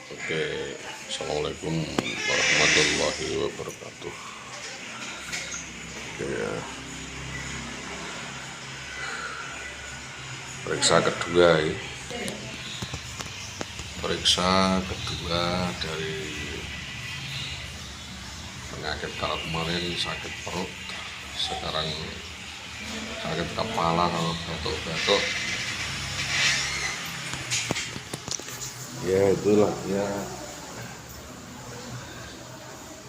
Oke, assalamualaikum warahmatullahi wabarakatuh. Ya, periksa kedua ya. Periksa kedua dari penyakit. Kalau kemarin sakit perut, sekarang sakit kepala, kalau batuk-batuk. Ya itulah ya,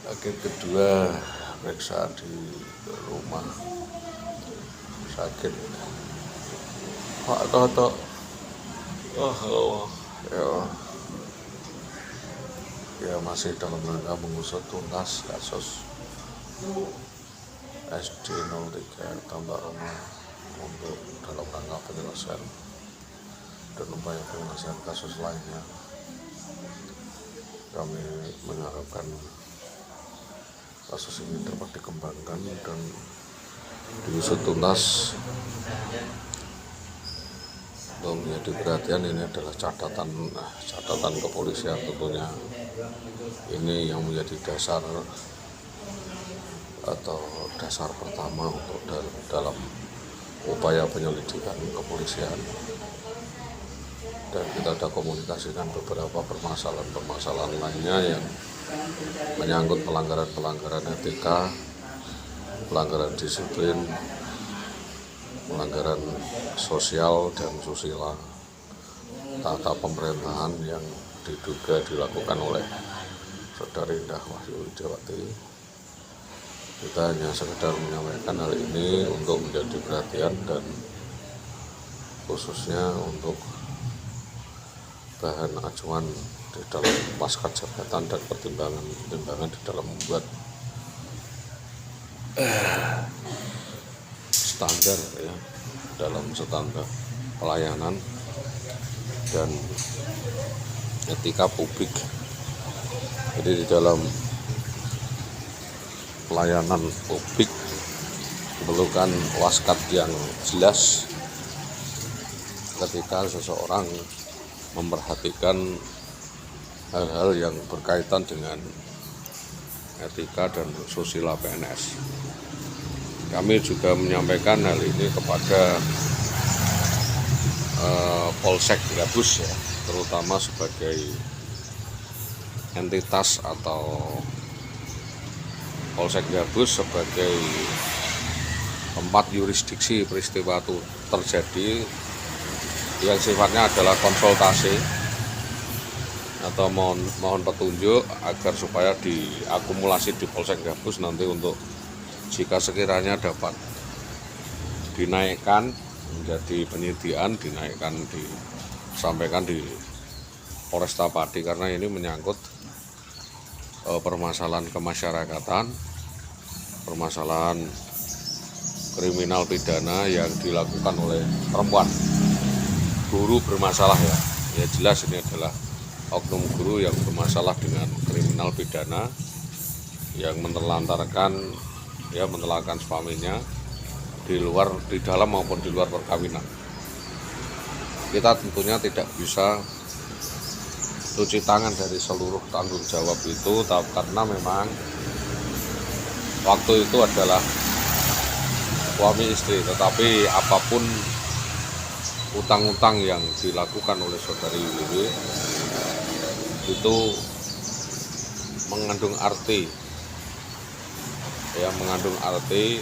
sakit kedua, periksa di rumah sakit Pak Toto. Ya masih dalam rangka mengusut tuntas kasus SD 03 Tambak Roma untuk dalam rangka penyelesaian dan upaya penyelesaian kasus lainnya. Kami mengharapkan kasus ini dapat dikembangkan dan diusut tuntas. Untuk menjadi perhatian, ini adalah catatan kepolisian tentunya. Ini yang menjadi dasar atau dasar pertama untuk dalam upaya penyelidikan kepolisian. Dan kita sudah komunikasikan beberapa permasalahan lainnya yang menyangkut pelanggaran etika, pelanggaran disiplin, pelanggaran sosial dan susila tata pemerintahan yang diduga dilakukan oleh Saudari Indah Wahyu Widiawati. Kita hanya sekedar menyampaikan hal ini untuk menjadi perhatian dan khususnya untuk bahan acuan di dalam pasca jabatan dan pertimbangan di dalam membuat standar ya, dalam standar pelayanan dan etika publik. Jadi di dalam pelayanan publik memerlukan waskat yang jelas ketika seseorang memperhatikan hal-hal yang berkaitan dengan etika dan susila PNS. Kami juga menyampaikan hal ini kepada Polsek Gabus ya, terutama sebagai entitas atau Polsek Gabus sebagai tempat yurisdiksi peristiwa itu terjadi, yang sifatnya adalah konsultasi atau mohon petunjuk agar supaya diakumulasi di Polsek Gabus nanti untuk jika sekiranya dapat dinaikkan menjadi penyidikan, disampaikan di Polresta Pati, karena ini menyangkut permasalahan kemasyarakatan, permasalahan kriminal pidana yang dilakukan oleh perempuan. Guru bermasalah ya jelas ini adalah oknum guru yang bermasalah dengan kriminal pidana yang menelantarkan suaminya di dalam maupun di luar perkawinan. Kita tentunya tidak bisa cuci tangan dari seluruh tanggung jawab itu, karena memang waktu itu adalah suami istri, tetapi apapun utang-utang yang dilakukan oleh Saudari Wiwi itu mengandung arti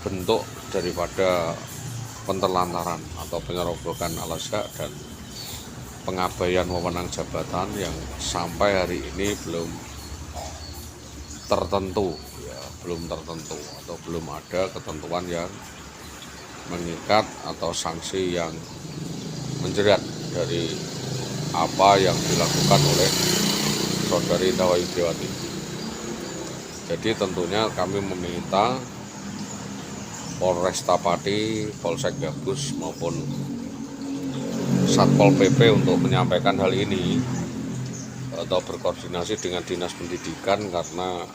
bentuk daripada penterlantaran atau penyerobokan al-haq dan pengabaian wewenang jabatan yang sampai hari ini belum tertentu atau belum ada ketentuan yang mengikat atau sanksi yang menjerat dari apa yang dilakukan oleh Saudari Indah Wahyu Widiawati. Jadi tentunya kami meminta Polresta Pati, Polsek Gabus maupun Satpol PP untuk menyampaikan hal ini atau berkoordinasi dengan Dinas Pendidikan, karena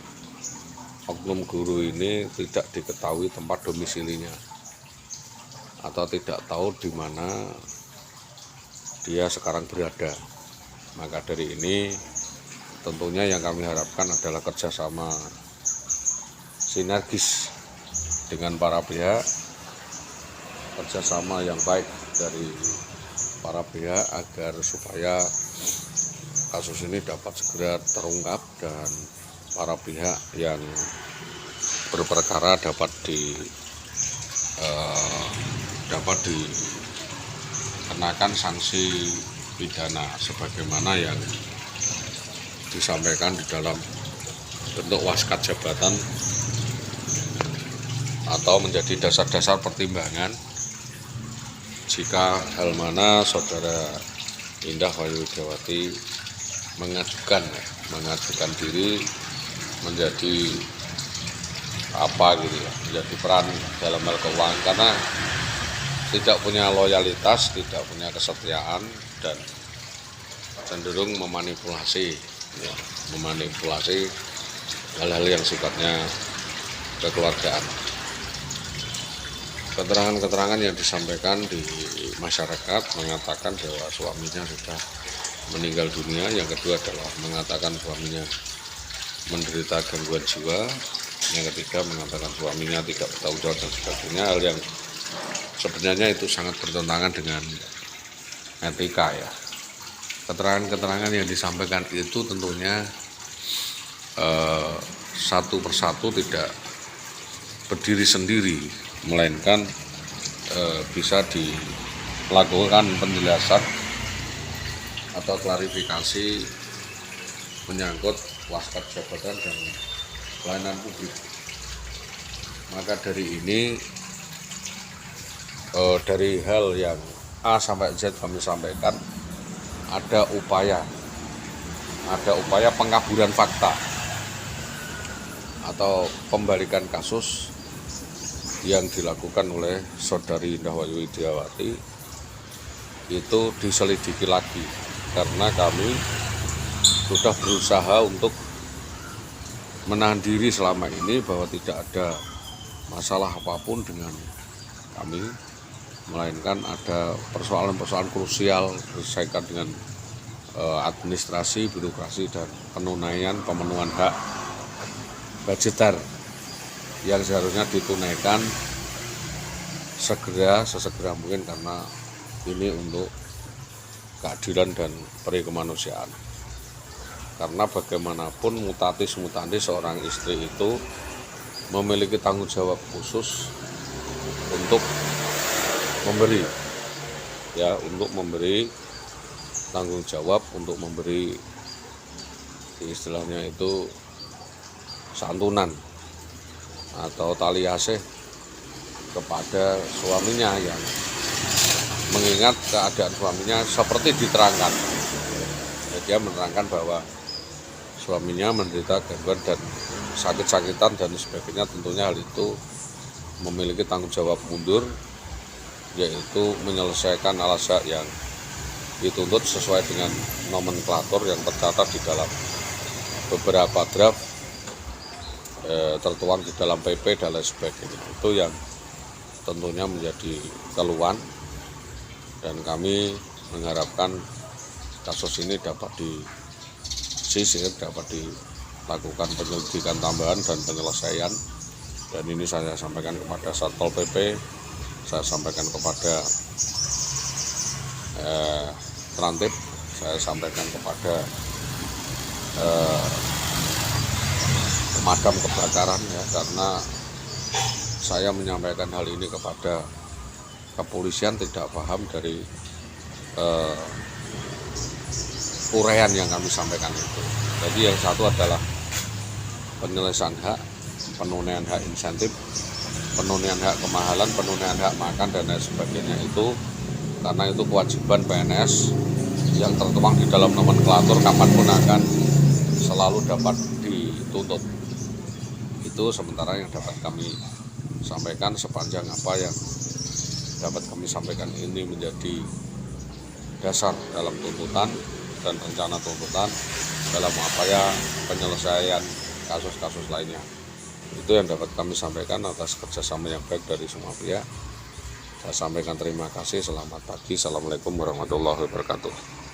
oknum guru ini tidak diketahui tempat domisilinya atau tidak tahu di mana dia sekarang berada. Maka dari ini tentunya yang kami harapkan adalah kerjasama sinergis dengan para pihak, kerjasama yang baik dari para pihak agar supaya kasus ini dapat segera terungkap dan para pihak yang berperkara dapat dikenakan sanksi pidana sebagaimana yang disampaikan di dalam bentuk waskat jabatan atau menjadi dasar-dasar pertimbangan jika hal mana saudara Indah Wahyu Widiawati mengajukan diri menjadi apa gitu ya, menjadi peran dalam hal keuangan, karena tidak punya loyalitas, tidak punya kesetiaan, dan cenderung memanipulasi hal-hal yang sifatnya kekeluargaan. Keterangan-keterangan yang disampaikan di masyarakat mengatakan bahwa suaminya sudah meninggal dunia. Yang kedua adalah mengatakan suaminya menderita gangguan jiwa. Yang ketiga mengatakan suaminya tidak bertanggung jawab dan sebagainya, hal yang sebenarnya itu sangat bertentangan dengan etika ya. Keterangan-keterangan yang disampaikan itu tentunya satu persatu tidak berdiri sendiri, melainkan bisa dilakukan penjelasan atau klarifikasi menyangkut waskat jabatan dan pelayanan publik. Maka dari ini dari hal yang A sampai Z kami sampaikan ada upaya pengkaburan fakta atau pembalikan kasus yang dilakukan oleh saudari Indah Wahyu Widiawati itu diselidiki lagi, karena kami sudah berusaha untuk menahan diri selama ini bahwa tidak ada masalah apapun dengan kami, melainkan ada persoalan-persoalan krusial berkaitan dengan administrasi, birokrasi, dan pemenuhan hak budgeter yang seharusnya ditunaikan sesegera mungkin, karena ini untuk keadilan dan peri kemanusiaan. Karena bagaimanapun mutatis mutandis seorang istri itu memiliki tanggung jawab khusus untuk memberi tanggung jawab untuk memberi istilahnya itu santunan atau tali asih kepada suaminya, yang mengingat keadaan suaminya seperti diterangkan. Dia menerangkan bahwa suaminya menderita gangguan dan sakit-sakitan dan sebagainya. Tentunya hal itu memiliki tanggung jawab mundur, yaitu menyelesaikan al-haq yang dituntut sesuai dengan nomenklatur yang tercatat di dalam beberapa draft tertuang di dalam PP dan lain sebagainya. Itu yang tentunya menjadi keluhan, dan kami mengharapkan kasus ini dapat disisir, dapat dilakukan penyelidikan tambahan dan penyelesaian. Dan ini saya sampaikan kepada Satpol PP, saya sampaikan kepada Trantip, saya sampaikan kepada pemadam kebakaran ya, karena saya menyampaikan hal ini kepada kepolisian tidak paham dari uraian yang kami sampaikan itu. Jadi yang satu adalah penyelesaian hak, penunaian hak insentif, penunaian hak kemahalan, penunaian hak makan dan lain sebagainya itu, karena itu kewajiban PNS yang tertuang di dalam nomenklatur kapanpun akan selalu dapat dituntut. Itu sementara yang dapat kami sampaikan. Sepanjang apa yang dapat kami sampaikan ini menjadi dasar dalam tuntutan dan rencana tuntutan dalam upaya penyelesaian kasus-kasus lainnya. Itu yang dapat kami sampaikan atas kerjasama yang baik dari semua pihak. Saya sampaikan terima kasih, selamat pagi, assalamualaikum warahmatullahi wabarakatuh.